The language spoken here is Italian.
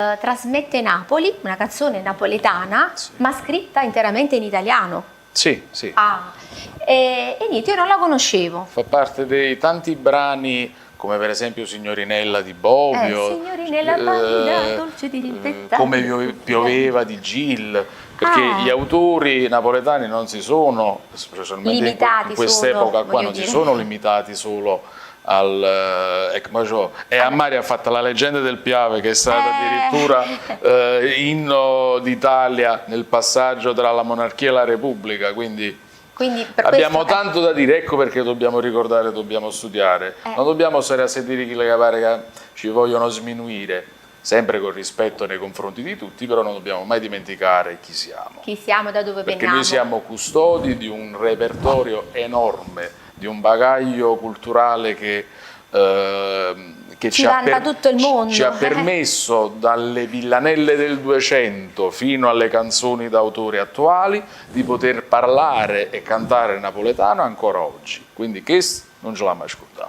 Trasmette Napoli, una canzone napoletana, Sì. ma scritta interamente in italiano. Sì, sì. Ah, e niente, io non la conoscevo. Fa parte dei tanti brani, come per esempio Signorinella di Bovio, Signorinella pallida, dolce di dettagli, come pioveva di Gil, perché gli autori napoletani non si sono, specialmente Limitati in quest'epoca solo, qua, voglio non si dire. sono limitati solo al e a Mari ha fatto la leggenda del Piave, che è stata addirittura inno d'Italia nel passaggio tra la monarchia e la Repubblica, quindi Per abbiamo questo, tanto da dire, ecco perché dobbiamo ricordare, dobbiamo studiare, non dobbiamo stare a sentire chi le pare che ci vogliono sminuire, sempre con rispetto nei confronti di tutti, però non dobbiamo mai dimenticare chi siamo. chi siamo, da dove Perché veniamo. noi siamo custodi di un repertorio enorme, di un bagaglio culturale che Ci vanta tutto il mondo. ci ha permesso dalle villanelle del 200 fino alle canzoni d'autori attuali di poter parlare e cantare napoletano ancora oggi. Quindi questo non ce l'ha mai ascoltato.